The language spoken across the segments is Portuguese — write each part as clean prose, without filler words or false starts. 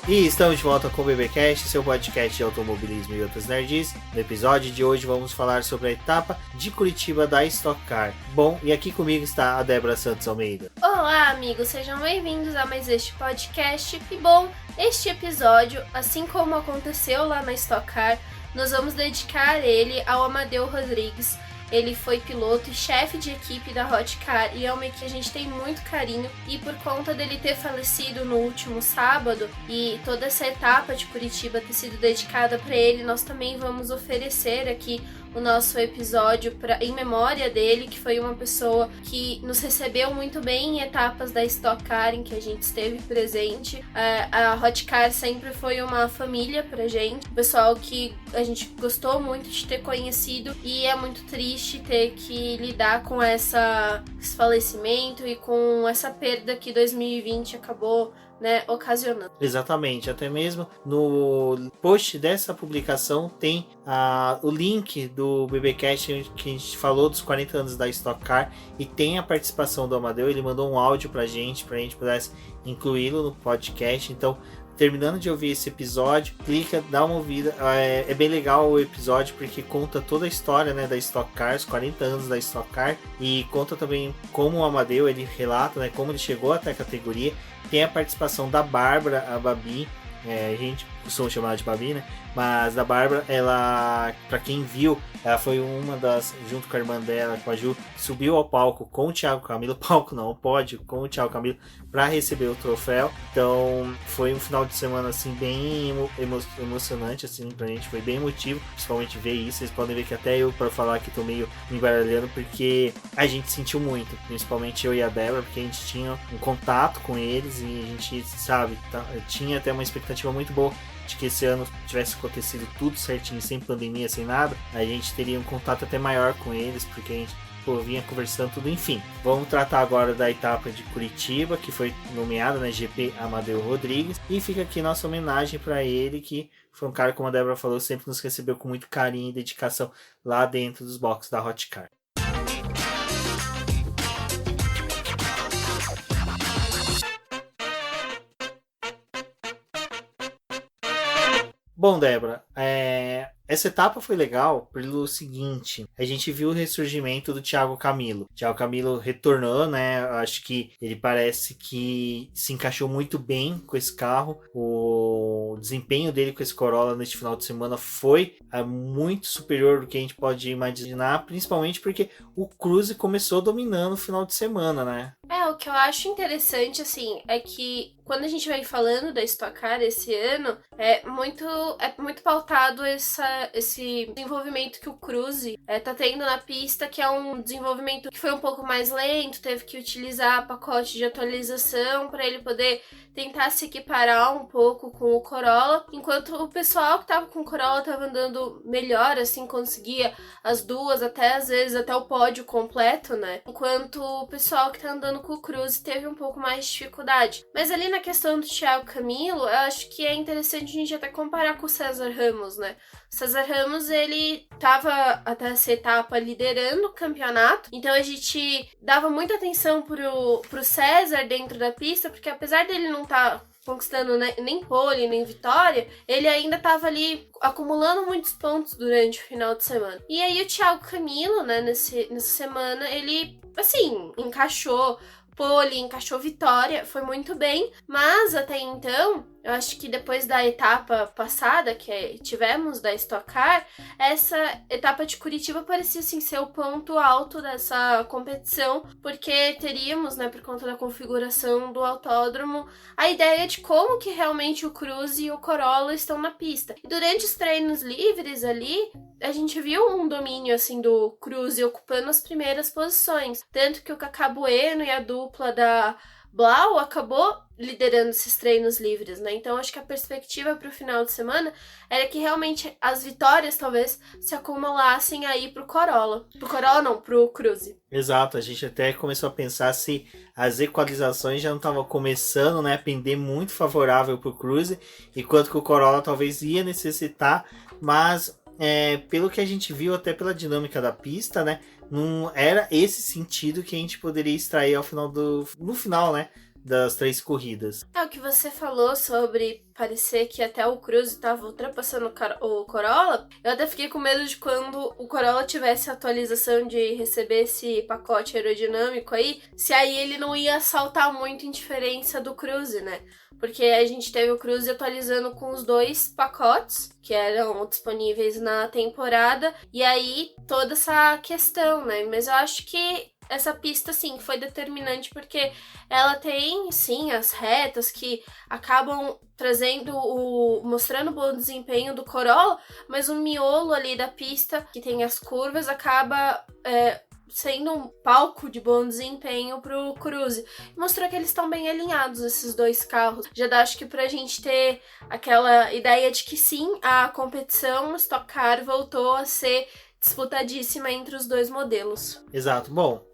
E estamos de volta com o BBcast, seu podcast de automobilismo e outras nerds. No episódio de hoje vamos falar sobre a etapa de Curitiba da Stock Car. Bom, e aqui comigo está a Débora Santos Almeida. Olá, amigos, sejam bem-vindos a mais este podcast. E bom, este episódio, assim como aconteceu lá na Stock Car, nós vamos dedicar ele ao Amadeu Rodrigues. Ele foi piloto e chefe de equipe da Hot Car e é uma que a gente tem muito carinho, e por conta dele ter falecido no último sábado e toda essa etapa de Curitiba ter sido dedicada para ele, nós também vamos oferecer aqui o nosso episódio em memória dele, que foi uma pessoa que nos recebeu muito bem em etapas da Stock Car em que a gente esteve presente. A Hot Car sempre foi uma família pra gente, um pessoal que a gente gostou muito de ter conhecido, e é muito triste ter que lidar com esse falecimento e com essa perda que 2020 acabou ocasionando. Exatamente, até mesmo no post dessa publicação tem o link do BBcast que a gente falou dos 40 anos da Stock Car, e tem a participação do Amadeu. Ele mandou um áudio pra gente pudesse incluí-lo no podcast. Então, terminando de ouvir esse episódio, clica, dá uma ouvida. É bem legal o episódio porque conta toda a história, da Stock Car, os 40 anos da Stock Car, e conta também como o Amadeu, ele relata, como ele chegou até a categoria. Tem a participação da Bárbara, a Babi, a gente costuma chamar de Babi, mas da Bárbara, ela, pra quem viu, ela foi uma das, junto com a irmã dela, com a Ju, subiu ao palco com o Thiago Camilo, o pódio com o Thiago Camilo, para receber o troféu. Então foi um final de semana assim bem emocionante assim pra gente, foi bem emotivo, principalmente ver isso. Vocês podem ver que até eu, para falar aqui, tô meio me embaralhando, porque a gente sentiu muito, principalmente eu e a Débora, porque a gente tinha um contato com eles e a gente, tinha até uma expectativa muito boa de que esse ano tivesse acontecido tudo certinho, sem pandemia, sem nada. A gente teria um contato até maior com eles, porque a gente vinha conversando tudo. Enfim, vamos tratar agora da etapa de Curitiba, que foi nomeada, GP Amadeu Rodrigues, e fica aqui nossa homenagem para ele, que foi um cara, como a Débora falou, sempre nos recebeu com muito carinho e dedicação lá dentro dos boxes da Hot Car. Bom, Débora, essa etapa foi legal pelo seguinte: a gente viu o ressurgimento do Thiago Camilo. O Thiago Camilo retornou, acho que ele parece que se encaixou muito bem com esse carro. O desempenho dele com esse Corolla neste final de semana foi muito superior do que a gente pode imaginar, principalmente porque o Cruze começou dominando o final de semana, O que eu acho interessante, assim, é que quando a gente vai falando da Stock Car esse ano, é muito pautado esse desenvolvimento que o Cruze tá tendo na pista, que é um desenvolvimento que foi um pouco mais lento, teve que utilizar pacote de atualização para ele poder tentar se equiparar um pouco com o Corolla, enquanto o pessoal que tava com o Corolla tava andando melhor, assim, conseguia as duas, até às vezes até o pódio completo, enquanto o pessoal que tá andando com o Cruze teve um pouco mais de dificuldade. Mas ali na questão do Thiago Camilo, eu acho que é interessante a gente até comparar com o César Ramos, O César Ramos, ele tava até essa etapa liderando o campeonato, então a gente dava muita atenção pro César dentro da pista, porque apesar dele não estar conquistando nem pole, nem vitória, ele ainda estava ali acumulando muitos pontos durante o final de semana. E aí o Thiago Camilo, nessa semana, ele, assim, encaixou pole, encaixou vitória, foi muito bem, mas até então, eu acho que depois da etapa passada que tivemos da Stock Car, essa etapa de Curitiba parecia assim, ser o ponto alto dessa competição, porque teríamos, por conta da configuração do autódromo, a ideia de como que realmente o Cruze e o Corolla estão na pista. E durante os treinos livres ali, a gente viu um domínio assim do Cruze ocupando as primeiras posições, tanto que o Cacá Bueno e a dupla da Blau acabou liderando esses treinos livres, Então acho que a perspectiva para o final de semana era que realmente as vitórias talvez se acumulassem aí pro Corolla. Pro Corolla não, pro Cruze. Exato, a gente até começou a pensar se as equalizações já não estavam começando, a pender muito favorável pro Cruze, enquanto que o Corolla talvez ia necessitar, mas pelo que a gente viu, até pela dinâmica da pista, não era esse sentido que a gente poderia extrair no final, das 3 corridas. É o que você falou sobre parecer que até o Cruze estava ultrapassando o Corolla. Eu até fiquei com medo de quando o Corolla tivesse a atualização de receber esse pacote aerodinâmico aí, se aí ele não ia saltar muito em diferença do Cruze, né? Porque a gente teve o Cruze atualizando com os 2 pacotes que eram disponíveis na temporada, e aí toda essa questão, né? Mas eu acho que essa pista, sim, foi determinante porque ela tem, sim, as retas que acabam mostrando o bom desempenho do Corolla, mas o miolo ali da pista, que tem as curvas, acaba sendo um palco de bom desempenho pro Cruze. Mostrou que eles estão bem alinhados, esses 2 carros. Já dá, acho que pra gente ter aquela ideia de que sim, a competição no Stock Car voltou a ser disputadíssima entre os 2 modelos. Exato. Bom,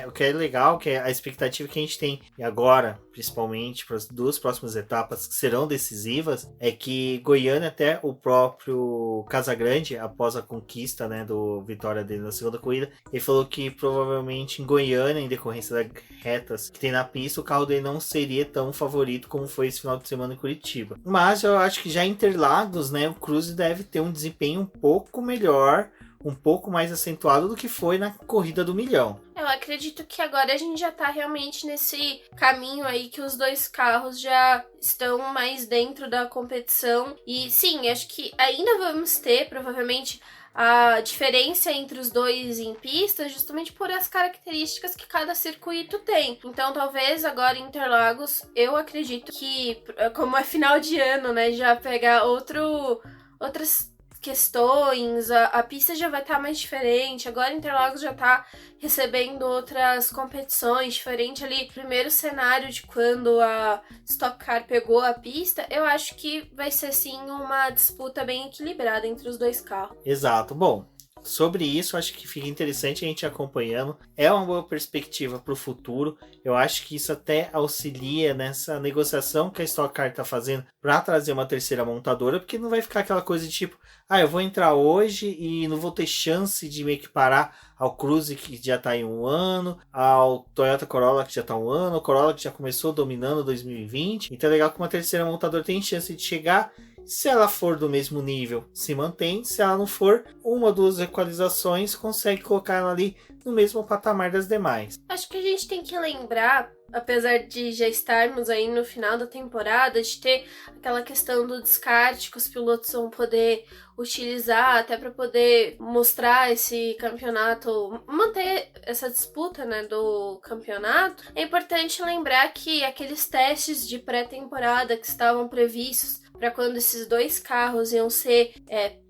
o que é legal, que é a expectativa que a gente tem agora, principalmente para as 2 próximas etapas que serão decisivas, é que Goiânia, até o próprio Casagrande, após a conquista, né, do vitória dele na segunda corrida, ele falou que provavelmente em Goiânia, em decorrência das retas que tem na pista, o carro dele não seria tão favorito como foi esse final de semana em Curitiba. Mas eu acho que já em Interlagos, né, o Cruze deve ter um desempenho um pouco melhor, um pouco mais acentuado do que foi na corrida do milhão. Eu acredito que agora a gente já tá realmente nesse caminho aí que os 2 carros já estão mais dentro da competição. E sim, acho que ainda vamos ter, provavelmente, a diferença entre os 2 em pista, justamente por as características que cada circuito tem. Então, talvez agora em Interlagos, eu acredito que, como é final de ano, né, já pegar outras questões, a pista já vai estar mais diferente. Agora Interlagos já está recebendo outras competições, diferente ali, primeiro cenário de quando a Stock Car pegou a pista. Eu acho que vai ser sim uma disputa bem equilibrada entre os 2 carros. Exato. Bom, sobre isso, acho que fica interessante a gente acompanhando. É uma boa perspectiva para o futuro. Eu acho que isso até auxilia nessa negociação que a Stock Car está fazendo para trazer uma terceira montadora, porque não vai ficar aquela coisa de tipo, eu vou entrar hoje e não vou ter chance de me equiparar ao Cruze, que já está em 1 ano, ao Toyota Corolla, que já está 1 ano, o Corolla que já começou dominando 2020. Então é legal que uma terceira montadora tem chance de chegar. Se ela for do mesmo nível, se mantém. Se ela não for, 1 ou 2 equalizações consegue colocar ela ali no mesmo patamar das demais. Acho que a gente tem que lembrar, apesar de já estarmos aí no final da temporada, de ter aquela questão do descarte que os pilotos vão poder utilizar até para poder mostrar esse campeonato, manter essa disputa, né, do campeonato. É importante lembrar que aqueles testes de pré-temporada que estavam previstos para quando esses 2 carros iam ser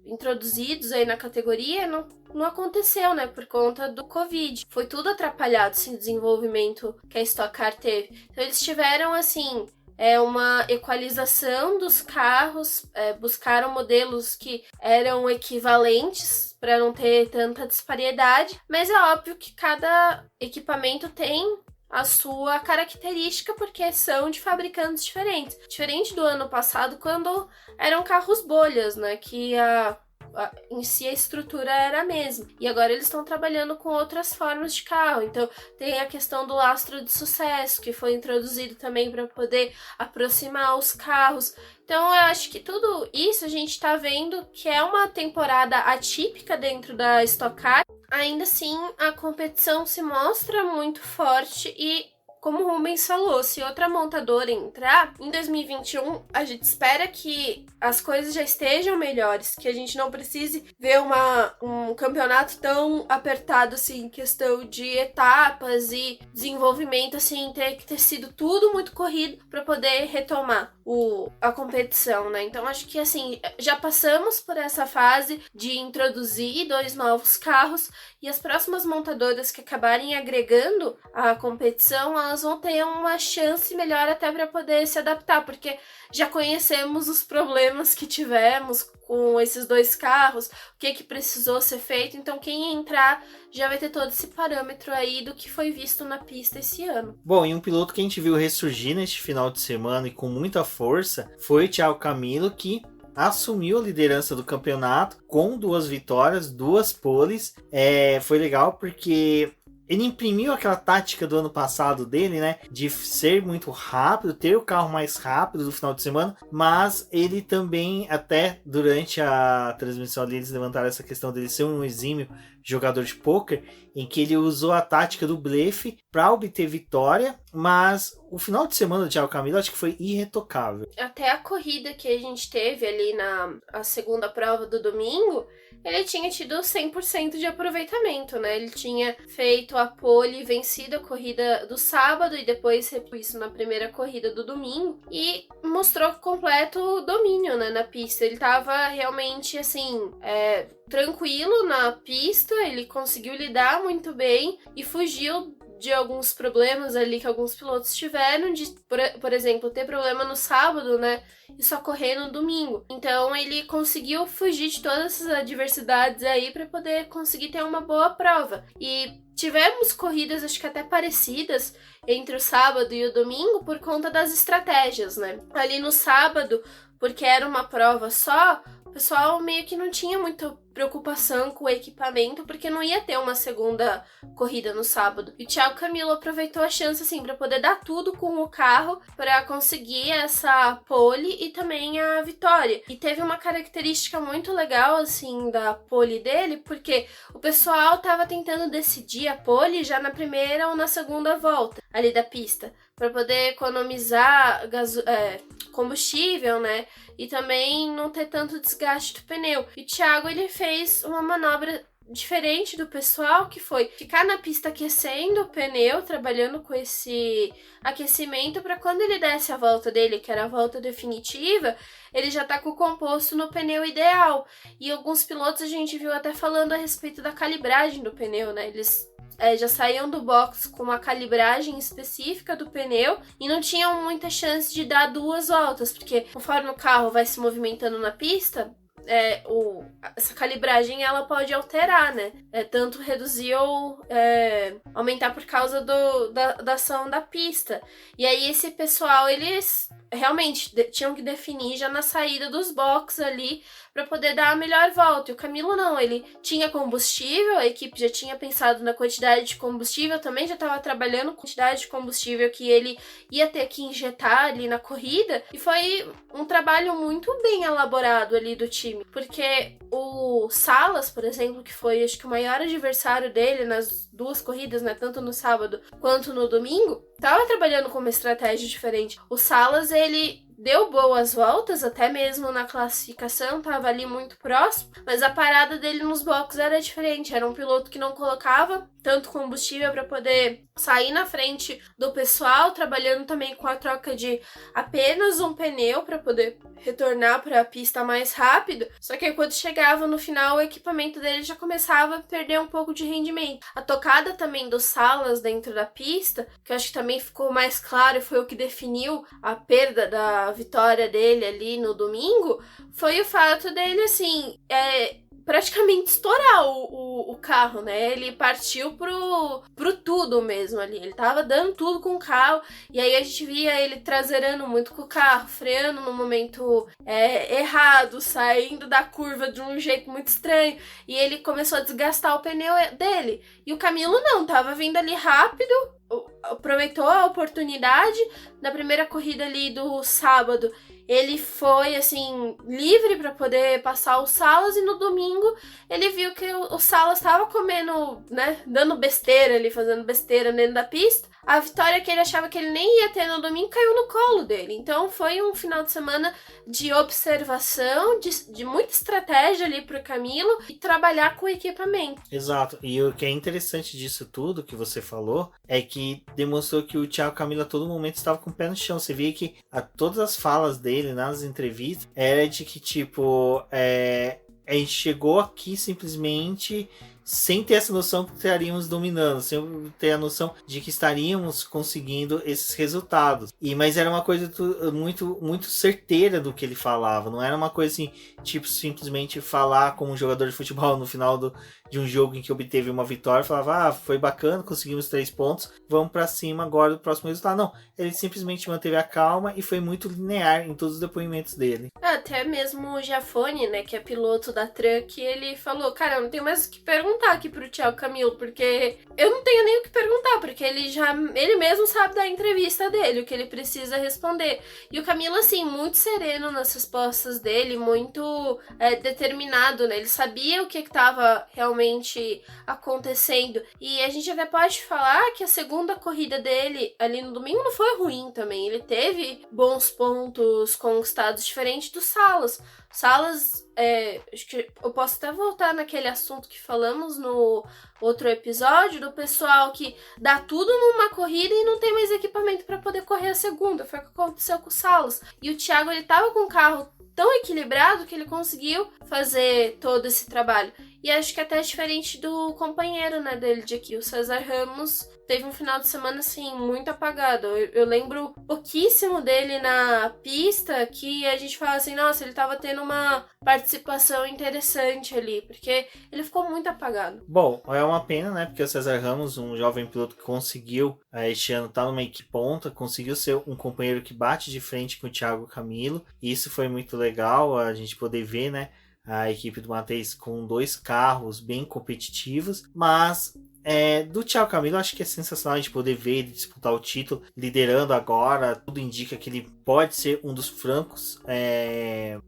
introduzidos aí na categoria, não aconteceu, né, por conta do Covid. Foi tudo atrapalhado, esse desenvolvimento que a Stock Car teve. Então eles tiveram, assim, uma equalização dos carros, buscaram modelos que eram equivalentes para não ter tanta disparidade, mas é óbvio que cada equipamento tem a sua característica, porque são de fabricantes diferentes. Diferente do ano passado, quando eram carros bolhas, né, que em si a estrutura era a mesma. E agora eles estão trabalhando com outras formas de carro. Então tem a questão do lastro de sucesso, que foi introduzido também para poder aproximar os carros. Então eu acho que tudo isso a gente está vendo que é uma temporada atípica dentro da Stock Car. Ainda assim, a competição se mostra muito forte e, como o Rubens falou, se outra montadora entrar, em 2021, a gente espera que as coisas já estejam melhores, que a gente não precise ver um campeonato tão apertado, assim, em questão de etapas e desenvolvimento, assim, ter que ter sido tudo muito corrido para poder retomar a competição, né? Então, acho que, assim, já passamos por essa fase de introduzir 2 novos carros e as próximas montadoras que acabarem agregando a competição, elas vão ter uma chance melhor até para poder se adaptar, porque já conhecemos os problemas que tivemos com esses 2 carros, o que precisou ser feito, então quem entrar já vai ter todo esse parâmetro aí do que foi visto na pista esse ano. Bom, e um piloto que a gente viu ressurgir neste final de semana e com muita força foi o Thiago Camilo, que assumiu a liderança do campeonato com 2 vitórias, 2 poles. Foi legal porque ele imprimiu aquela tática do ano passado dele, né? De ser muito rápido, ter o carro mais rápido no final de semana, mas ele também, até durante a transmissão ali, eles levantaram essa questão dele ser um exímio jogador de pôquer, em que ele usou a tática do blefe para obter vitória, mas o final de semana do Thiago Camilo acho que foi irretocável. Até a corrida que a gente teve ali na segunda prova do domingo, ele tinha tido 100% de aproveitamento, né? Ele tinha feito a pole, vencido a corrida do sábado e depois isso na primeira corrida do domingo e mostrou completo domínio, né, na pista. Ele tava realmente, assim, tranquilo na pista, ele conseguiu lidar muito bem e fugiu de alguns problemas ali que alguns pilotos tiveram, de, por exemplo, ter problema no sábado, né, e só correr no domingo. Então ele conseguiu fugir de todas essas adversidades aí para poder conseguir ter uma boa prova. E tivemos corridas, acho que até parecidas, entre o sábado e o domingo por conta das estratégias, né. Ali no sábado, porque era uma prova só, o pessoal meio que não tinha muita preocupação com o equipamento, porque não ia ter uma segunda corrida no sábado. E o Thiago Camilo aproveitou a chance, assim, para poder dar tudo com o carro para conseguir essa pole e também a vitória. E teve uma característica muito legal, assim, da pole dele, porque o pessoal tava tentando decidir a pole já na primeira ou na segunda volta ali da pista, para poder economizar combustível, né? E também não ter tanto desgaste do pneu. E o Thiago, ele fez uma manobra diferente do pessoal, que foi ficar na pista aquecendo o pneu, trabalhando com esse aquecimento para quando ele desse a volta dele, que era a volta definitiva, ele já tá com o composto no pneu ideal. E alguns pilotos a gente viu até falando a respeito da calibragem do pneu, né? Eles já saíam do box com uma calibragem específica do pneu e não tinham muita chance de dar 2 voltas, porque conforme o carro vai se movimentando na pista, essa calibragem ela pode alterar, né? Tanto reduzir ou aumentar por causa da ação da pista. E aí esse pessoal, eles realmente tinham que definir já na saída dos boxes ali para poder dar a melhor volta. E o Camilo não, ele tinha combustível, a equipe já tinha pensado na quantidade de combustível, também já estava trabalhando com a quantidade de combustível que ele ia ter que injetar ali na corrida, e foi um trabalho muito bem elaborado ali do time, porque o Salas, por exemplo, que foi acho que o maior adversário dele nas 2 corridas, né, tanto no sábado quanto no domingo, estava trabalhando com uma estratégia diferente. O Salas, ele deu boas voltas, até mesmo na classificação, tava ali muito próximo, mas a parada dele nos boxes era diferente, era um piloto que não colocava tanto combustível para poder sair na frente do pessoal, trabalhando também com a troca de apenas um pneu para poder retornar para a pista mais rápido. Só que aí, quando chegava no final, o equipamento dele já começava a perder um pouco de rendimento. A tocada também dos Salas dentro da pista, que eu acho que também ficou mais claro, foi o que definiu a perda da vitória dele ali no domingo, foi o fato dele, assim, praticamente estourar o carro, né? Ele partiu pro tudo mesmo ali. Ele tava dando tudo com o carro. E aí a gente via ele traseirando muito com o carro, freando no momento errado, saindo da curva de um jeito muito estranho. E ele começou a desgastar o pneu dele. E o Camilo não, tava vindo ali rápido, aproveitou a oportunidade. Na primeira corrida ali do sábado, ele foi, assim, livre para poder passar o Salas, e no domingo ele viu que o Salas estava comendo, né, dando besteira ali, fazendo besteira dentro da pista. A vitória que ele achava que ele nem ia ter no domingo caiu no colo dele. Então foi um final de semana de observação, de muita estratégia ali pro Camilo e trabalhar com o equipamento. Exato. E o que é interessante disso tudo que você falou é que demonstrou que o Thiago Camilo a todo momento estava com o pé no chão. Você via que todas as falas dele nas entrevistas era de que, tipo, a gente chegou aqui simplesmente sem ter essa noção que estaríamos dominando, sem ter a noção de que estaríamos conseguindo esses resultados. Mas era uma coisa muito, muito certeira do que ele falava. Não era uma coisa assim, tipo, simplesmente falar como um jogador de futebol no final de um jogo em que obteve uma vitória, falava, foi bacana, conseguimos 3 pontos, vamos pra cima agora do próximo resultado. Não, ele simplesmente manteve a calma e foi muito linear em todos os depoimentos dele. até mesmo o Giafone, né, que é piloto da Truck, ele falou, cara, eu não tenho mais o que perguntar aqui pro Thiago Camilo, porque eu não tenho nem o que perguntar, porque ele mesmo sabe da entrevista dele, o que ele precisa responder. E o Camilo, assim, muito sereno nas respostas dele, muito determinado, né, ele sabia o que estava realmente acontecendo. E a gente até pode falar que a segunda corrida dele ali no domingo não foi ruim também, ele teve bons pontos conquistados, diferente do Salas. Salas, acho que eu posso até voltar naquele assunto que falamos no outro episódio, do pessoal que dá tudo numa corrida e não tem mais equipamento para poder correr a segunda. Foi o que aconteceu com o Salas. E o Thiago, ele tava com um carro tão equilibrado que ele conseguiu fazer todo esse trabalho. E acho que até é diferente do companheiro, né, dele de aqui, o César Ramos. Teve um final de semana, assim, muito apagado. Eu lembro pouquíssimo dele na pista, que a gente fala assim, nossa, ele tava tendo uma participação interessante ali, porque ele ficou muito apagado. Bom, é uma pena, né, porque o César Ramos, um jovem piloto que conseguiu, este ano, estar numa equipe ponta, conseguiu ser um companheiro que bate de frente com o Thiago Camilo, e isso foi muito legal, a gente poder ver, né, a equipe do Matheus com 2 carros bem competitivos, mas do Thiago Camilo, acho que é sensacional a gente poder ver ele disputar o título, liderando agora. Tudo indica que ele pode ser um dos francos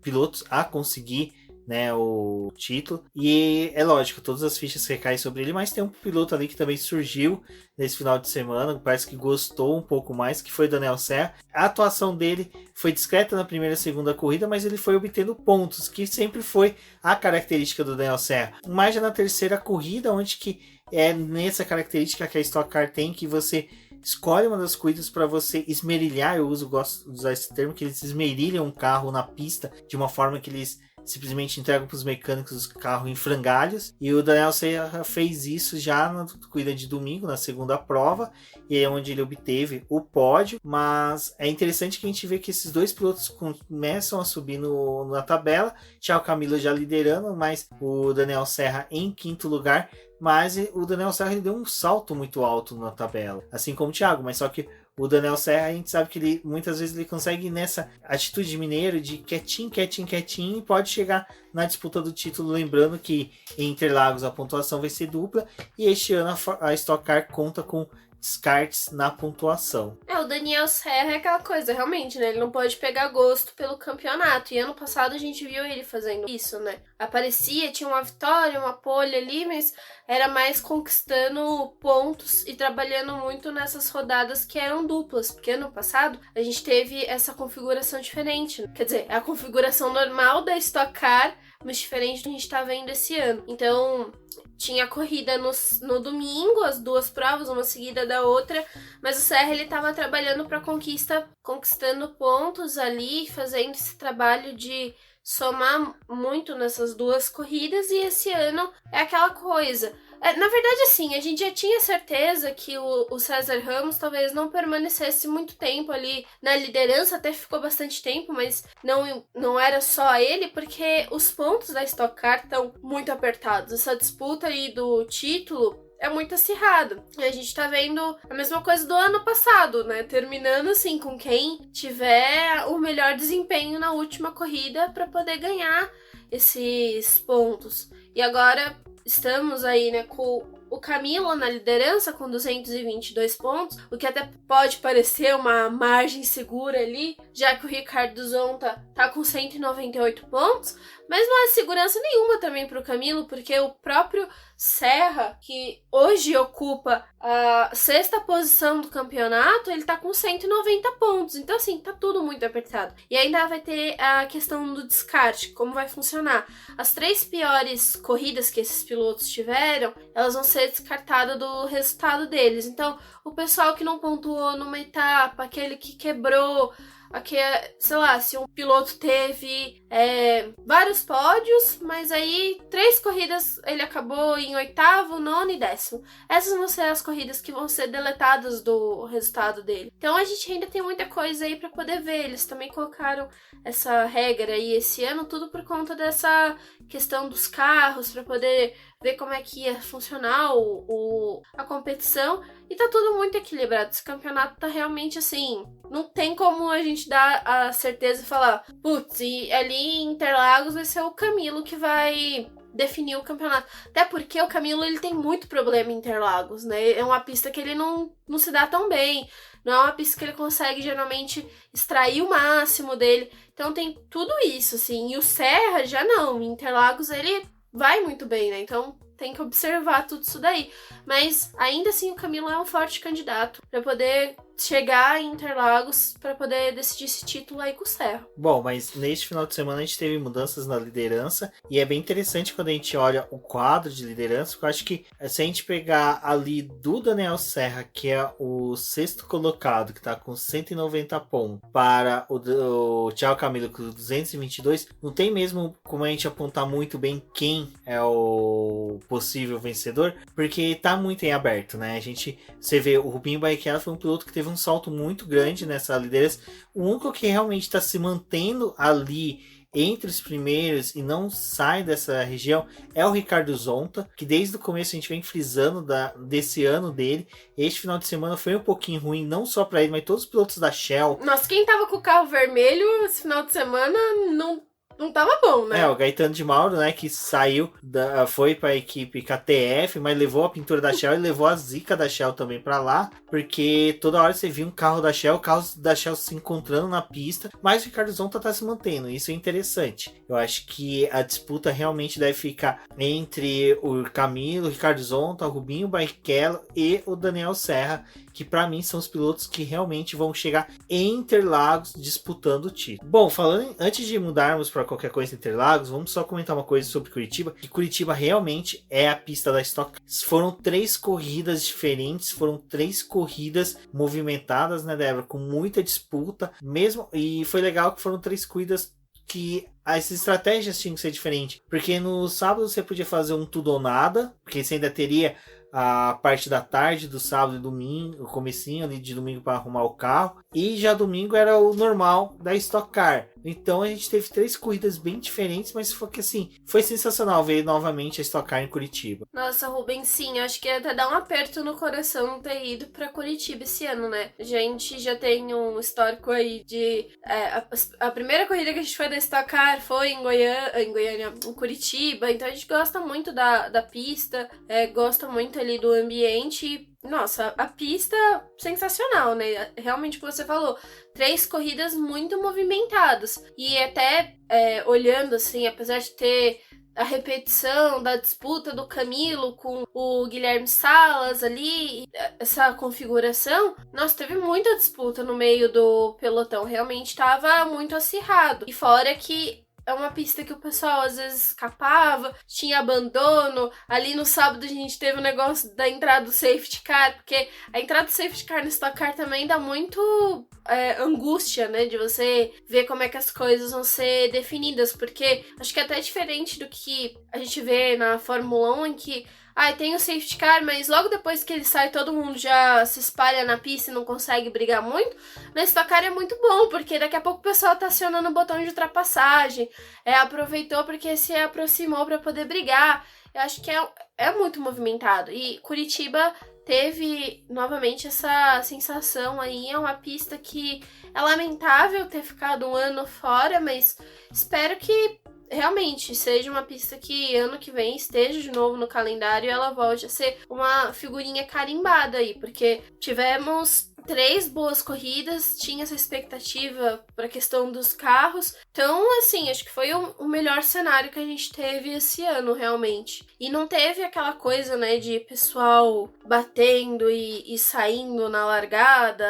pilotos a conseguir, né, o título. E é lógico, todas as fichas recaem sobre ele, mas tem um piloto ali que também surgiu nesse final de semana, parece que gostou um pouco mais, que foi o Daniel Serra. A atuação dele foi discreta na primeira e segunda corrida, mas ele foi obtendo pontos, que sempre foi a característica do Daniel Serra. Mas já na terceira corrida, onde que é nessa característica que a Stock Car tem, que você escolhe uma das corridas para você esmerilhar, gosto de usar esse termo, que eles esmerilham um carro na pista de uma forma que eles simplesmente entregam para os mecânicos o carro em frangalhos, e o Daniel Serra fez isso já na corrida de domingo, na segunda prova, e é onde ele obteve o pódio. Mas é interessante que a gente vê que esses dois pilotos começam a subir na tabela, Thiago Camilo já liderando, mas o Daniel Serra em quinto lugar, mas o Daniel Serra ele deu um salto muito alto na tabela, assim como o Thiago, mas só que o Daniel Serra, a gente sabe que ele muitas vezes ele consegue nessa atitude de mineiro, de quietinho, e pode chegar na disputa do título. Lembrando que em Interlagos a pontuação vai ser dupla, e este ano a Stock Car conta com descartes na pontuação. O Daniel Serra é aquela coisa, realmente, né? Ele não pode pegar gosto pelo campeonato. E ano passado a gente viu ele fazendo isso, né? Aparecia, tinha uma vitória, uma pole ali, mas era mais conquistando pontos e trabalhando muito nessas rodadas que eram duplas. Porque ano passado a gente teve essa configuração diferente, né? Quer dizer, é a configuração normal da Stock Car, mas diferente do que a gente tá vendo esse ano. Então, tinha corrida no domingo, as duas provas, uma seguida da outra, mas o Serra ele tava trabalhando para conquistando pontos ali, fazendo esse trabalho de somar muito nessas duas corridas, e esse ano é aquela coisa. Na verdade, assim, a gente já tinha certeza que o César Ramos talvez não permanecesse muito tempo ali na liderança, até ficou bastante tempo, mas não era só ele, porque os pontos da Stock Car estão muito apertados. Essa disputa aí do título é muito acirrado. E a gente tá vendo a mesma coisa do ano passado, né? Terminando assim com quem tiver o melhor desempenho na última corrida para poder ganhar esses pontos. E agora estamos aí, né, com o Camilo na liderança com 222 pontos, o que até pode parecer uma margem segura ali, já que o Ricardo Zonta tá com 198 pontos, mas não é segurança nenhuma também para o Camilo, porque o próprio Serra, que hoje ocupa a 6ª posição do campeonato, ele tá com 190 pontos. Então, assim, tá tudo muito apertado. E ainda vai ter a questão do descarte, como vai funcionar. As 3 piores corridas que esses pilotos tiveram, elas vão ser descartadas do resultado deles. Então, o pessoal que não pontuou numa etapa, aquele que quebrou, sei lá, se um piloto teve vários pódios, mas aí 3 corridas ele acabou em 8º, 9º e 10º. Essas vão ser as corridas que vão ser deletadas do resultado dele. Então a gente ainda tem muita coisa aí pra poder ver. Eles também colocaram essa regra aí esse ano, tudo por conta dessa questão dos carros, pra poder ver como é que ia funcionar a competição. E tá tudo muito equilibrado. Esse campeonato tá realmente assim, não tem como a gente gente dar a certeza e falar, putz, e ali em Interlagos vai ser o Camilo que vai definir o campeonato. Até porque o Camilo, ele tem muito problema em Interlagos, né? É uma pista que ele não se dá tão bem. Não é uma pista que ele consegue, geralmente, extrair o máximo dele. Então tem tudo isso, assim. E o Serra já não. Em Interlagos ele vai muito bem, né? Então tem que observar tudo isso daí. Mas ainda assim o Camilo é um forte candidato para poder chegar em Interlagos para poder decidir esse título aí com o Serra. Bom, mas neste final de semana a gente teve mudanças na liderança e é bem interessante quando a gente olha o quadro de liderança, porque eu acho que se a gente pegar ali do Daniel Serra, que é o sexto colocado, que tá com 190 pontos, para o Thiago Camilo com 222, não tem mesmo como a gente apontar muito bem quem é o possível vencedor, porque tá muito em aberto, né? Você vê o Rubinho Barrichello foi um piloto que teve um salto muito grande nessa liderança. O único que realmente está se mantendo ali entre os primeiros e não sai dessa região é o Ricardo Zonta, que desde o começo a gente vem frisando desse ano dele. Este final de semana foi um pouquinho ruim, não só para ele, mas todos os pilotos da Shell. Nossa, quem tava com o carro vermelho esse final de semana não tava bom, né? O Gaetano de Mauro, né, que saiu, foi para a equipe KTF, mas levou a pintura da Shell e levou a zica da Shell também para lá, porque toda hora você via um carro da Shell, carros da Shell se encontrando na pista, mas o Ricardo Zonta tá se mantendo, isso é interessante. Eu acho que a disputa realmente deve ficar entre o Camilo, o Ricardo Zonta, o Rubinho Barrichello e o Daniel Serra, que para mim são os pilotos que realmente vão chegar em Interlagos disputando o título. Bom, antes de mudarmos para qualquer coisa em Interlagos, vamos só comentar uma coisa sobre Curitiba, que Curitiba realmente é a pista da Stock. Foram 3 corridas diferentes, foram 3 corridas movimentadas, né, Débora, com muita disputa, mesmo, e foi legal que foram 3 corridas que as estratégias tinham que ser diferentes, porque no sábado você podia fazer um tudo ou nada, porque você ainda teria a parte da tarde do sábado e domingo, o comecinho ali de domingo para arrumar o carro, e já domingo era o normal da Stock Car. Então a gente teve 3 corridas bem diferentes, mas foi que assim, foi sensacional ver novamente a Stock Car em Curitiba. Nossa, Rubens, sim, acho que até dá um aperto no coração ter ido pra Curitiba esse ano, né? A gente já tem um histórico aí de... a primeira corrida que a gente foi da Stock Car foi em Goiânia, em Curitiba, então a gente gosta muito da pista, gosta muito ali do ambiente. Nossa, a pista sensacional, né? Realmente o que você falou, 3 corridas muito movimentadas. E até olhando assim, apesar de ter a repetição da disputa do Camilo com o Guilherme Salas ali, essa configuração, nossa, teve muita disputa no meio do pelotão. Realmente estava muito acirrado. E fora que é uma pista que o pessoal às vezes escapava, tinha abandono. Ali no sábado a gente teve o negócio da entrada do safety car, porque a entrada do safety car no Stock Car também dá muito angústia, né? De você ver como é que as coisas vão ser definidas, porque acho que é até diferente do que a gente vê na Fórmula 1, em que tem o safety car, mas logo depois que ele sai, todo mundo já se espalha na pista e não consegue brigar muito. Na Stock Car é muito bom, porque daqui a pouco o pessoal tá acionando o botão de ultrapassagem, aproveitou porque se aproximou para poder brigar. Eu acho que é muito movimentado. E Curitiba teve novamente essa sensação aí. É uma pista que é lamentável ter ficado um ano fora, mas espero que realmente seja uma pista que ano que vem esteja de novo no calendário e ela volte a ser uma figurinha carimbada aí, porque tivemos 3 boas corridas, tinha essa expectativa para a questão dos carros. Então, assim, acho que foi o melhor cenário que a gente teve esse ano, realmente. E não teve aquela coisa, né, de pessoal batendo e saindo na largada,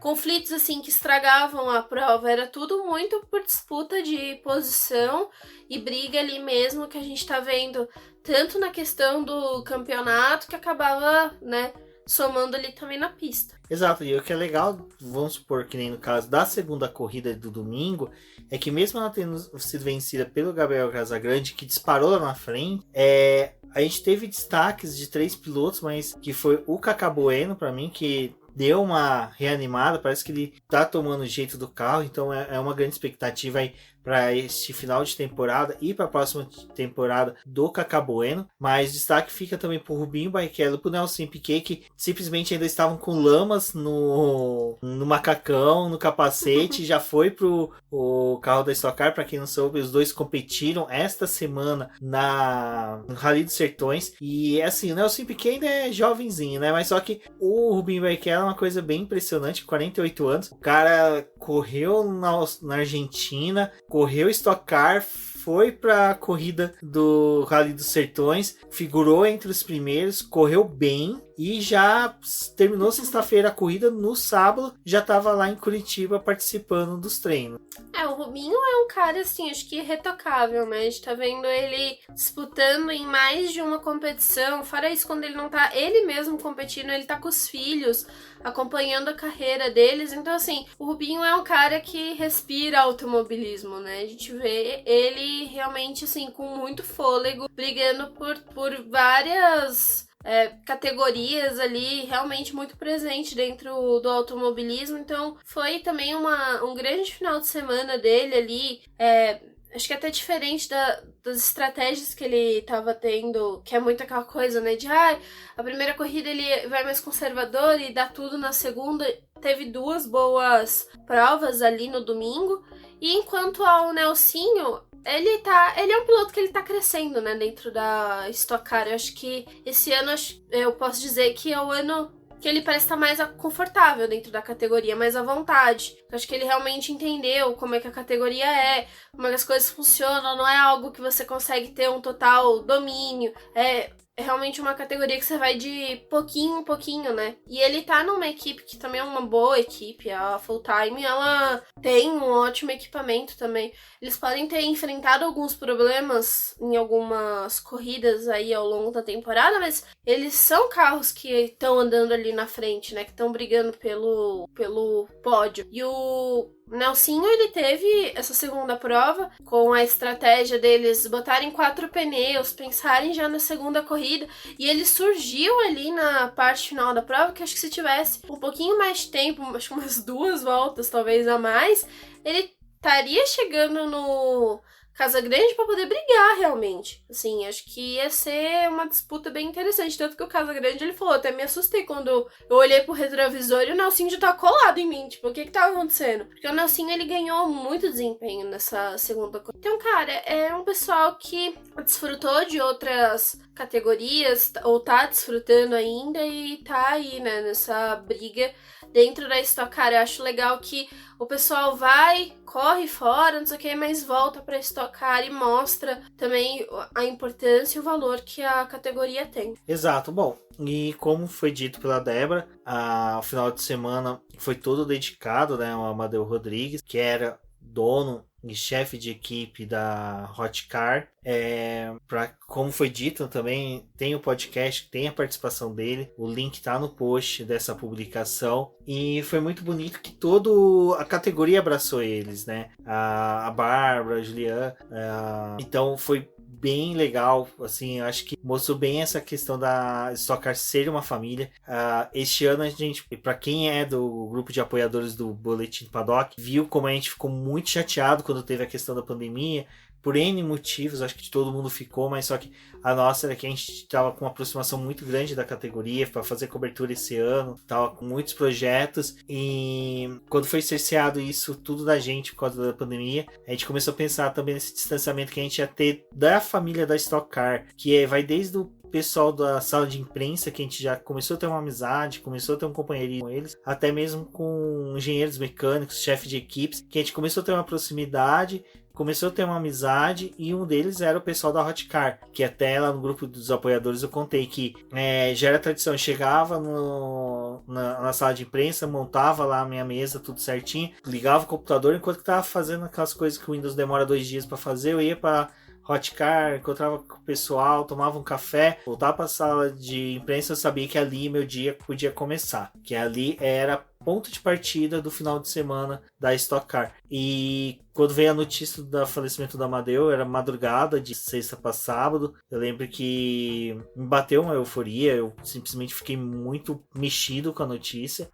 conflitos, assim, que estragavam a prova. Era tudo muito por disputa de posição e briga ali mesmo, que a gente tá vendo tanto na questão do campeonato, que acabava, né, somando ali também na pista. Exato, e o que é legal, vamos supor que nem no caso da segunda corrida do domingo, é que mesmo ela tendo sido vencida pelo Gabriel Casagrande, que disparou lá na frente, a gente teve destaques de 3 pilotos, mas que foi o Cacá Bueno, pra mim, que deu uma reanimada, parece que ele tá tomando o jeito do carro, então é uma grande expectativa aí para este final de temporada e para a próxima temporada do Cacá Bueno, mas destaque fica também pro Rubinho Barrichello e pro Nelson Piquet, que simplesmente ainda estavam com lamas no macacão, no capacete, já foi pro o carro da Stock Car. Para quem não soube, os dois competiram esta semana no Rally dos Sertões, e assim, o Nelson Piquet ainda é jovenzinho, né, mas só que o Rubinho Barrichello é uma coisa bem impressionante, 48 anos, o cara correu na Argentina, correu Stock Car, foi para a corrida do Rally dos Sertões, figurou entre os primeiros, correu bem e já terminou sexta-feira a corrida. No sábado já estava lá em Curitiba participando dos treinos. O Rubinho é um cara, assim, acho que irretocável, né? A gente tá vendo ele disputando em mais de uma competição. Fora isso, quando ele não tá ele mesmo competindo, ele tá com os filhos, acompanhando a carreira deles. Então, assim, o Rubinho é um cara que respira automobilismo, né? A gente vê ele realmente, assim, com muito fôlego, brigando por várias categorias ali, realmente muito presente dentro do automobilismo. Então foi também um grande final de semana dele ali, acho que até diferente das estratégias que ele tava tendo, que é muito aquela coisa, né, de a primeira corrida ele vai mais conservador e dá tudo na segunda. Teve 2 boas provas ali no domingo, e enquanto ao Nelsinho, ele é um piloto que ele tá crescendo, né, dentro da Stock Car. Eu acho que esse ano eu posso dizer que é o ano que ele parece estar mais confortável dentro da categoria, mais à vontade. Eu acho que ele realmente entendeu como é que a categoria como é que as coisas funcionam, não é algo que você consegue ter um total domínio, é realmente uma categoria que você vai de pouquinho em pouquinho, né? E ele tá numa equipe que também é uma boa equipe, a Full Time, ela tem um ótimo equipamento também. Eles podem ter enfrentado alguns problemas em algumas corridas aí ao longo da temporada, mas eles são carros que estão andando ali na frente, né? Que estão brigando pelo pódio. E o Nelsinho, ele teve essa segunda prova com a estratégia deles botarem 4 pneus, pensarem já na segunda corrida, e ele surgiu ali na parte final da prova, que acho que se tivesse um pouquinho mais de tempo, acho que umas 2 voltas talvez a mais, ele estaria chegando no Casagrande para poder brigar realmente. Assim, acho que ia ser uma disputa bem interessante. Tanto que o Casagrande, ele falou, até me assustei quando eu olhei pro retrovisor e o Nelsinho já tá colado em mim. Tipo, o que tava acontecendo? Porque o Nelsinho, ele ganhou muito desempenho nessa segunda corrida. Então, cara, é um pessoal que desfrutou de outras categorias, ou tá desfrutando ainda, e tá aí, né, nessa briga dentro da Stock Car. Eu acho legal que o pessoal corre fora, não sei o que, mas volta pra Stock Car e mostra também a importância e o valor que a categoria tem. Exato. Bom, e como foi dito pela Débora, o final de semana foi todo dedicado, né, ao Amadeu Rodrigues, que era dono e chefe de equipe da Hot Car. Como foi dito também, tem o podcast, tem a participação dele, o link tá no post dessa publicação, e foi muito bonito que toda a categoria abraçou eles, né? A Bárbara, a Juliana, então foi bem legal, assim, eu acho que mostrou bem essa questão da Stock Car ser uma família. Este ano a gente, para quem é do grupo de apoiadores do Boletim Paddock, viu como a gente ficou muito chateado quando teve a questão da pandemia, por N motivos, acho que todo mundo ficou, mas só que a nossa era que a gente estava com uma aproximação muito grande da categoria para fazer cobertura esse ano, estava com muitos projetos, e quando foi cerceado isso tudo da gente por causa da pandemia, a gente começou a pensar também nesse distanciamento que a gente ia ter da família da Stock Car, que vai desde o pessoal da sala de imprensa, que a gente já começou a ter uma amizade, começou a ter um companheirismo com eles, até mesmo com engenheiros mecânicos, chefe de equipes, que a gente começou a ter uma proximidade, começou a ter uma amizade, e um deles era o pessoal da Hot Car, que até lá no grupo dos apoiadores eu contei que já era tradição, eu chegava na sala de imprensa, montava lá a minha mesa, tudo certinho, ligava o computador, enquanto que tava fazendo aquelas coisas que o Windows demora 2 dias para fazer, eu ia para Hot Car, encontrava com o pessoal, tomava um café, voltava para a sala de imprensa, eu sabia que ali meu dia podia começar, que ali era ponto de partida do final de semana da Stock Car. E quando veio a notícia do falecimento do Amadeu, era madrugada de sexta para sábado. Eu lembro que me bateu uma euforia, eu simplesmente fiquei muito mexido com a notícia.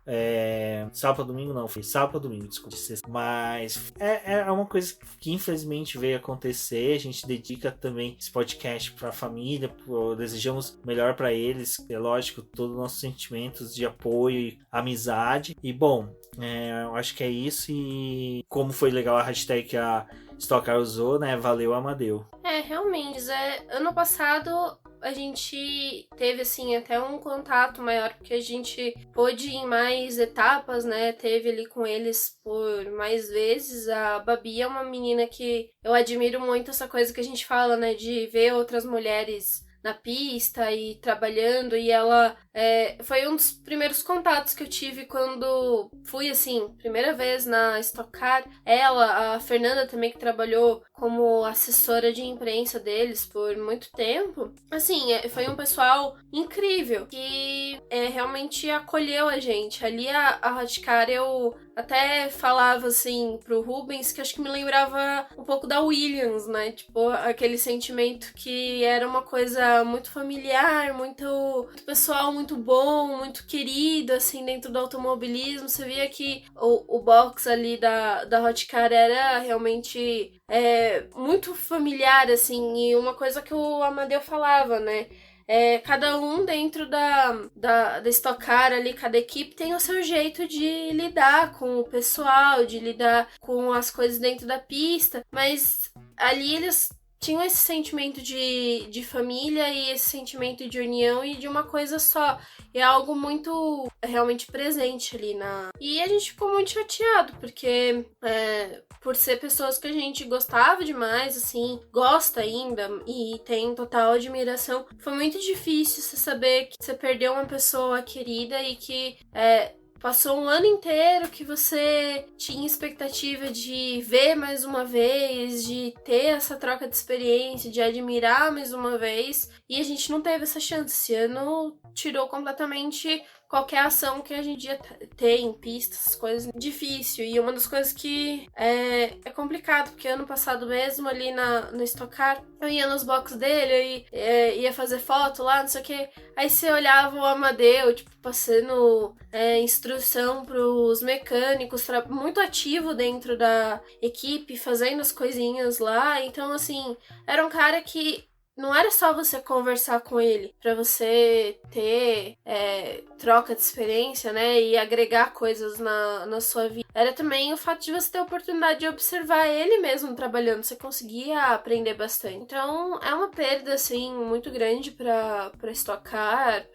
Sábado para domingo não, foi sábado para domingo, desculpa. Mas é uma coisa que infelizmente veio acontecer. A gente dedica também esse podcast para a família, desejamos melhor para eles, é lógico, todos os nossos sentimentos de apoio e amizade. E bom, eu acho que é isso. E como foi legal a hashtag que a Stock Car usou, né? Valeu, Amadeu. Realmente, ano passado a gente teve, assim, até um contato maior, porque a gente pôde ir em mais etapas, né? Teve ali com eles por mais vezes. A Babi é uma menina que eu admiro muito, essa coisa que a gente fala, né? De ver outras mulheres na pista e trabalhando, e ela foi um dos primeiros contatos que eu tive quando fui, assim, primeira vez na Stock Car. Ela, a Fernanda também, que trabalhou como assessora de imprensa deles por muito tempo. Assim, foi um pessoal incrível que realmente acolheu a gente. Ali a Hot Car, eu até falava assim pro Rubens que acho que me lembrava um pouco da Williams, né? Tipo, aquele sentimento que era uma coisa muito familiar, muito pessoal, muito bom, muito querido, assim, dentro do automobilismo. Você via que o box ali da Hot Car era realmente muito familiar, assim, e uma coisa que o Amadeu falava, né? Cada um dentro da Stock Car ali, cada equipe tem o seu jeito de lidar com o pessoal, de lidar com as coisas dentro da pista, mas ali eles tinham esse sentimento de família e esse sentimento de união e de uma coisa só. É algo muito realmente presente ali E a gente ficou muito chateado, porque por ser pessoas que a gente gostava demais, assim, gosta ainda e tem total admiração, foi muito difícil você saber que você perdeu uma pessoa querida e que passou um ano inteiro que você tinha expectativa de ver mais uma vez, de ter essa troca de experiência, de admirar mais uma vez, e a gente não teve essa chance. Esse ano tirou completamente qualquer ação que a gente ia ter em pistas, coisas difícil. E uma das coisas que é complicado, porque ano passado mesmo, ali no Stock Car, eu ia nos boxes dele, ia fazer foto lá, não sei o que. Aí você olhava o Amadeu, tipo, passando instrução pros mecânicos, muito ativo dentro da equipe, fazendo as coisinhas lá. Então, assim, era um cara que não era só você conversar com ele pra você ter troca de experiência, né, e agregar coisas na sua vida. Era também o fato de você ter a oportunidade de observar ele mesmo trabalhando. Você conseguia aprender bastante. Então, é uma perda, assim, muito grande pra Stock Car,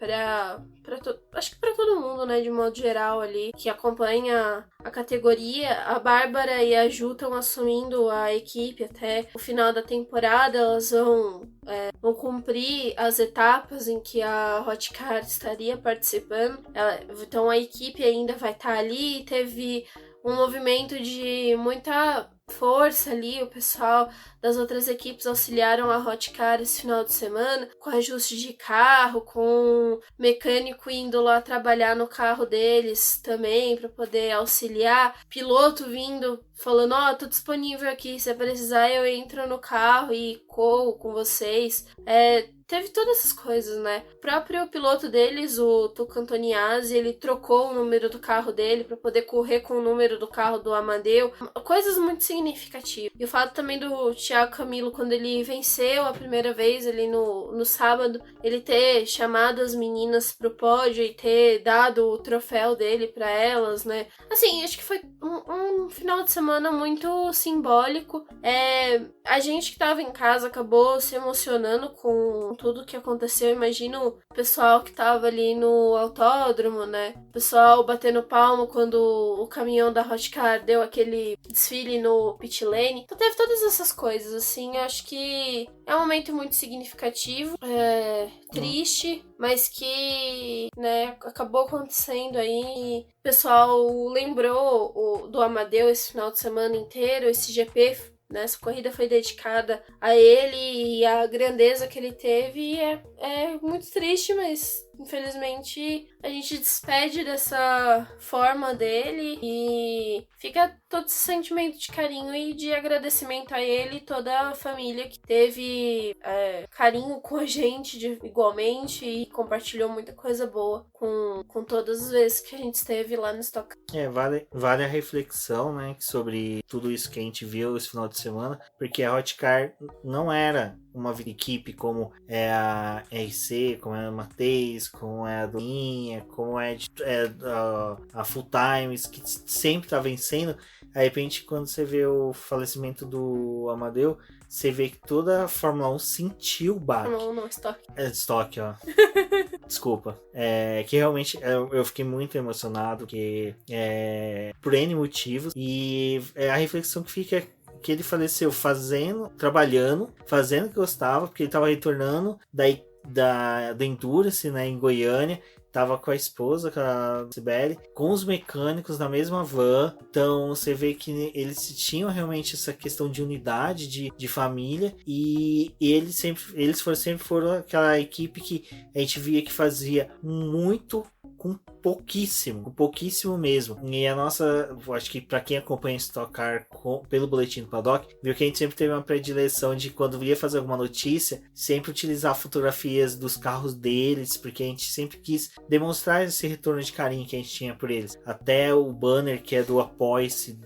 acho que pra todo mundo, né, de modo geral ali, que acompanha a categoria. A Bárbara e a Ju estão assumindo a equipe até o final da temporada. Elas vão cumprir as etapas em que a Hot Car estaria participando. Então a equipe ainda vai estar ali. Teve um movimento de muita força ali, o pessoal das outras equipes auxiliaram a Hot Car esse final de semana, com ajuste de carro, com mecânico indo lá trabalhar no carro deles também para poder auxiliar, piloto vindo falando, tô disponível aqui, se precisar eu entro no carro e corro com vocês. Teve todas essas coisas, né? O próprio piloto deles, o Tuca Antoniazzi, ele trocou o número do carro dele para poder correr com o número do carro do Amadeu. Coisas muito significativas. E o fato também do Thiago Camilo, quando ele venceu a primeira vez ali no sábado, ele ter chamado as meninas pro pódio e ter dado o troféu dele para elas, né? Assim, acho que foi um final de semana muito simbólico. A gente que tava em casa acabou se emocionando com tudo que aconteceu. Imagino o pessoal que tava ali no autódromo, né? O pessoal batendo palmo quando o caminhão da Hot Car deu aquele desfile no pit lane. Então teve todas essas coisas, assim. Eu acho que é um momento muito significativo, triste, mas que, né, acabou acontecendo aí. O pessoal lembrou do Amadeu esse final de semana inteiro. Esse GP, né, essa corrida foi dedicada a ele e a grandeza que ele teve, e é muito triste, mas infelizmente a gente despede dessa forma dele e fica todo esse sentimento de carinho e de agradecimento a ele e toda a família que teve carinho com a gente igualmente e compartilhou muita coisa boa com todas as vezes que a gente esteve lá no Stock. Vale a reflexão, né, sobre tudo isso que a gente viu esse final de semana, porque a Hotcar não era uma equipe como é a RC, como é a Mateis, como é a Doinha, como é a Full Times, que sempre tá vencendo. De repente, quando você vê o falecimento do Amadeu, você vê que toda a Fórmula 1 sentiu o baque. Não, Stock. Stock, ó. Desculpa. Que realmente eu fiquei muito emocionado, por N motivos. E a reflexão que fica é que ele faleceu trabalhando, fazendo o que gostava, porque ele estava retornando da Endurance, né, em Goiânia. Tava com a esposa, com a Sibeli, com os mecânicos na mesma van. Então você vê que eles tinham realmente essa questão de unidade, de família. E eles sempre foram aquela equipe que a gente via que fazia muito com pouquíssimo mesmo. E a nossa, acho que para quem acompanha Stock Car pelo Boletim do Paddock, viu que a gente sempre teve uma predileção de quando ia fazer alguma notícia, sempre utilizar fotografias dos carros deles, porque a gente sempre quis demonstrar esse retorno de carinho que a gente tinha por eles. Até o banner que é do Apoia-se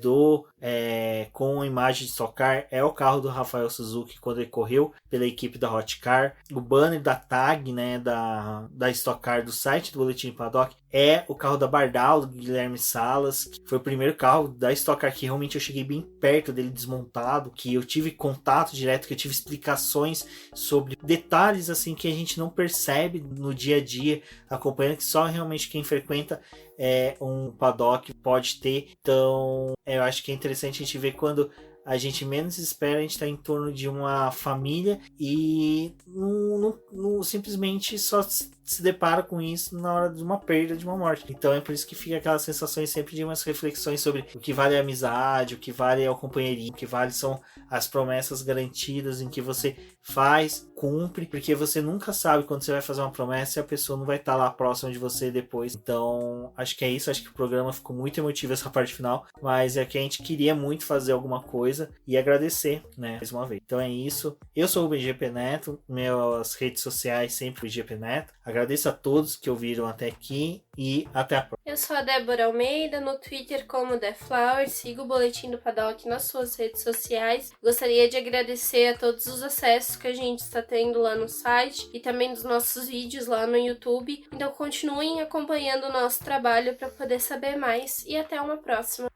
com a imagem de Stock Car é o carro do Rafael Suzuki quando ele correu pela equipe da Hotcar. O banner da tag, né, da Stock Car do site do Boletim do Paddock é o carro da Bardal, do Guilherme Salas, que foi o primeiro carro da Stock Car que realmente eu cheguei bem perto dele desmontado, que eu tive contato direto, que eu tive explicações sobre detalhes assim que a gente não percebe no dia a dia, acompanhando, que só realmente quem frequenta um paddock pode ter. Então eu acho que é interessante a gente ver quando a gente menos espera, a gente está em torno de uma família e não simplesmente só se depara com isso na hora de uma perda, de uma morte. Então é por isso que fica aquelas sensações sempre de umas reflexões sobre o que vale a amizade, o que vale o companheirismo, o que vale são as promessas garantidas em que você faz, cumpre, porque você nunca sabe quando você vai fazer uma promessa e a pessoa não vai estar lá próxima de você depois. Então acho que é isso, acho que o programa ficou muito emotivo essa parte final, mas é que a gente queria muito fazer alguma coisa e agradecer, né, mais uma vez. Então é isso, eu sou o BGP Neto, minhas redes sociais sempre o BGP Neto. Agradeço a todos que ouviram até aqui e até a próxima. Eu sou a Débora Almeida, no Twitter como TheFlower, siga o Boletim do Paddock nas suas redes sociais. Gostaria de agradecer a todos os acessos que a gente está tendo lá no site e também dos nossos vídeos lá no YouTube. Então continuem acompanhando o nosso trabalho para poder saber mais e até uma próxima.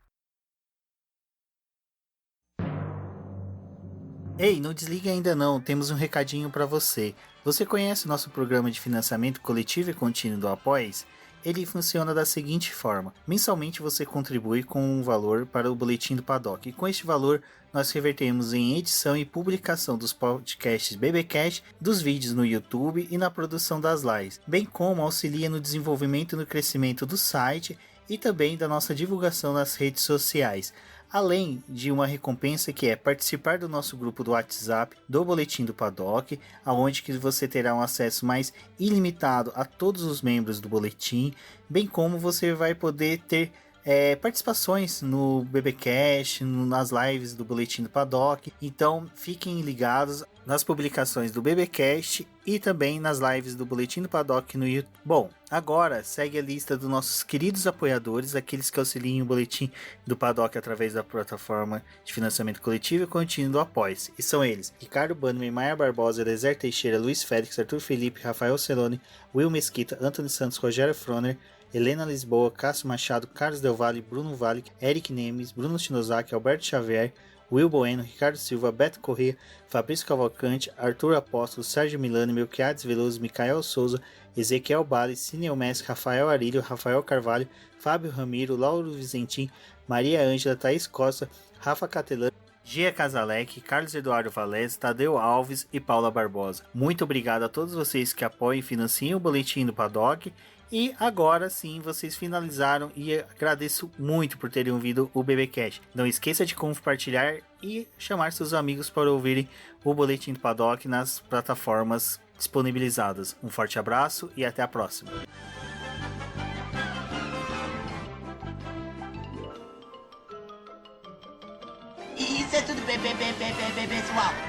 Ei, não desligue ainda não, temos um recadinho para você. Você conhece o nosso programa de financiamento coletivo e contínuo do Apoia-se? Ele funciona da seguinte forma: mensalmente você contribui com um valor para o Boletim do Paddock, e com este valor nós revertemos em edição e publicação dos podcasts BBcast, dos vídeos no YouTube e na produção das lives, bem como auxilia no desenvolvimento e no crescimento do site e também da nossa divulgação nas redes sociais. Além de uma recompensa que é participar do nosso grupo do WhatsApp do Boletim do Paddock, onde que você terá um acesso mais ilimitado a todos os membros do Boletim, bem como você vai poder ter participações no BBcast, nas lives do Boletim do Paddock. Então fiquem ligados nas publicações do BBcast e também nas lives do Boletim do Paddock no YouTube. Bom, agora segue a lista dos nossos queridos apoiadores, aqueles que auxiliam o Boletim do Paddock através da plataforma de financiamento coletivo e contínuo do Apoia-se. E são eles: Ricardo Bannerman, Maia Barbosa, Elezer Teixeira, Luiz Félix, Arthur Felipe, Rafael Celone, Will Mesquita, Antônio Santos, Rogério Froner, Helena Lisboa, Cássio Machado, Carlos Del Valle, Bruno Vale, Eric Nemes, Bruno Shinozaki, Alberto Xavier, Will Bueno, Ricardo Silva, Beto Corrêa, Fabrício Cavalcante, Arthur Apóstolo, Sérgio Milani, Melquiades Veloso, Micael Souza, Ezequiel Bale, Cineu Messi, Rafael Arilho, Rafael Carvalho, Fábio Ramiro, Lauro Vizentim, Maria Ângela, Thaís Costa, Rafa Catelan, Gia Casalec, Carlos Eduardo Valés, Tadeu Alves e Paula Barbosa. Muito obrigado a todos vocês que apoiam e financiam o Boletim do Paddock. E agora sim, vocês finalizaram e agradeço muito por terem ouvido o BBcast. Não esqueça de compartilhar e chamar seus amigos para ouvirem o Boletim do Paddock nas plataformas disponibilizadas. Um forte abraço e até a próxima. Isso é tudo, pessoal.